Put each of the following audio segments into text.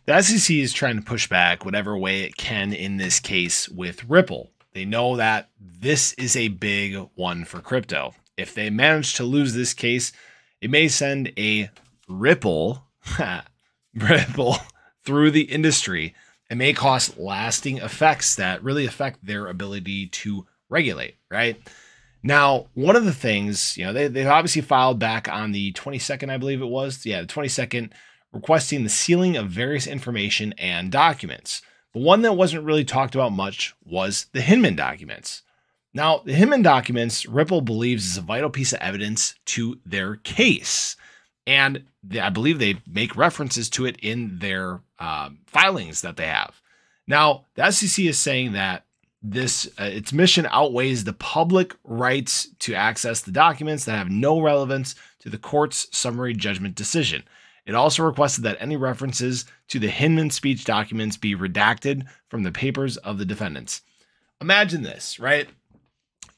The SEC is trying to push back whatever way it can in this case with Ripple. They know that this is a big one for crypto. If they manage to lose this case, it may send a ripple through the industry and may cause lasting effects that really affect their ability to regulate, right? Now, one of the things, they've obviously filed back on the 22nd, I believe it was. Yeah, the 22nd, requesting the sealing of various information and documents. But one that wasn't really talked about much was the Hinman documents. Now, the Hinman documents, Ripple believes is a vital piece of evidence to their case. And I believe they make references to it in their filings that they have. Now, the SEC is saying that its mission outweighs the public rights to access the documents that have no relevance to the court's summary judgment decision. It also requested that any references to the Hinman speech documents be redacted from the papers of the defendants. Imagine this, right?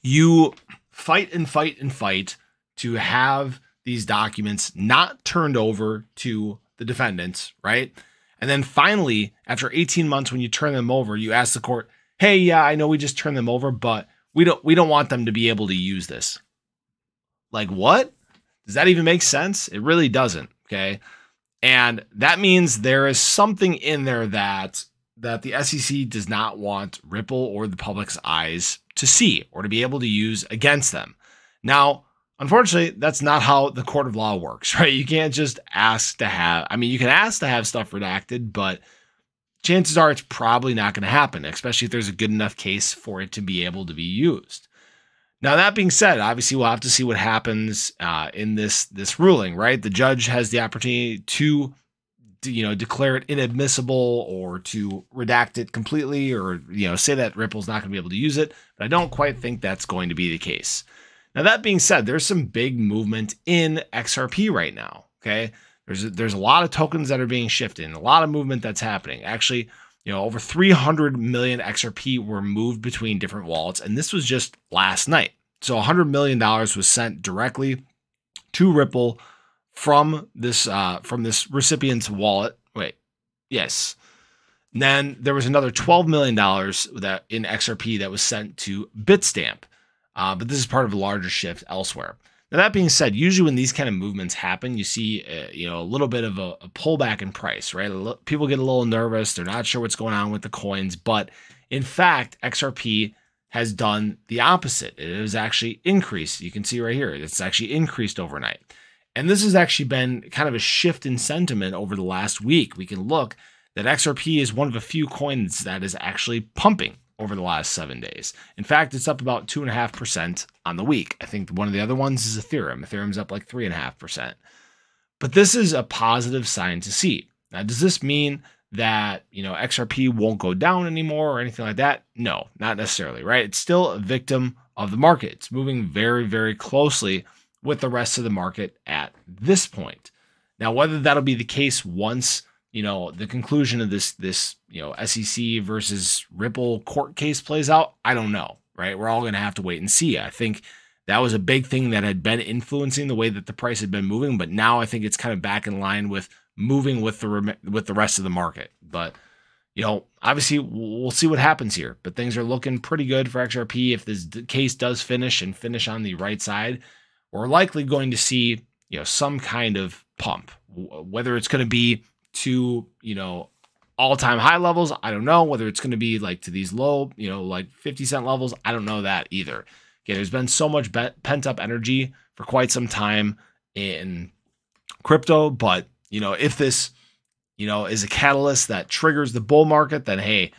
You fight and fight and fight to have these documents not turned over to the defendants, right? And then finally, after 18 months, when you turn them over, you ask the court, hey, yeah, I know we just turned them over, but we don't want them to be able to use this. Like, what? Does that even make sense? It really doesn't, okay? And that means there is something in there that the SEC does not want Ripple or the public's eyes to see or to be able to use against them. Now, unfortunately, that's not how the court of law works, right? You can't just ask to have, you can ask to have stuff redacted, but chances are it's probably not going to happen, especially if there's a good enough case for it to be able to be used. Now, that being said, obviously, we'll have to see what happens in this ruling, right? The judge has the opportunity to declare it inadmissible or to redact it completely or, say that Ripple's not going to be able to use it. But I don't quite think that's going to be the case. Now, that being said, there's some big movement in XRP right now, okay? There's a lot of tokens that are being shifted and a lot of movement that's happening. Actually, over 300 million XRP were moved between different wallets, and this was just last night. So $100 million was sent directly to Ripple from this recipient's wallet. Wait, yes. And then there was another $12 million that in XRP that was sent to Bitstamp, but this is part of a larger shift elsewhere. Now, that being said, usually when these kind of movements happen, you see a little bit of a pullback in price, right? People get a little nervous. They're not sure what's going on with the coins. But in fact, XRP has done the opposite. It has actually increased. You can see right here, it's actually increased overnight. And this has actually been kind of a shift in sentiment over the last week. We can look that XRP is one of a few coins that is actually pumping over the last 7 days. In fact, it's up about 2.5% on the week. I think one of the other ones is Ethereum. Ethereum's up like 3.5%. But this is a positive sign to see. Now, does this mean that, XRP won't go down anymore or anything like that? No, not necessarily, right? It's still a victim of the market. It's moving very, very closely with the rest of the market at this point. Now, whether that'll be the case once the conclusion of this SEC versus Ripple court case plays out, I don't know, right? We're all going to have to wait and see. I think that was a big thing that had been influencing the way that the price had been moving, but now I think it's kind of back in line with moving with the rest of the market. But obviously we'll see what happens here. But things are looking pretty good for XRP. If this case does finish on the right side, we're likely going to see some kind of pump, whether it's going to be to all-time high levels. I don't know whether it's going to be like to these low, like 50-cent levels. I don't know that either. Okay, there's been so much pent-up energy for quite some time in crypto, but if this is a catalyst that triggers the bull market, then hey,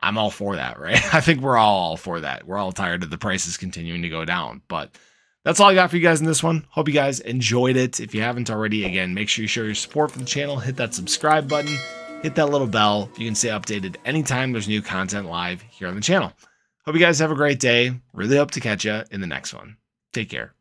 I'm all for that, right? I think we're all for that. We're all tired of the prices continuing to go down. But that's all I got for you guys in this one. Hope you guys enjoyed it. If you haven't already, again, make sure you show your support for the channel. Hit that subscribe button. Hit that little bell. You can stay updated anytime there's new content live here on the channel. Hope you guys have a great day. Really hope to catch you in the next one. Take care.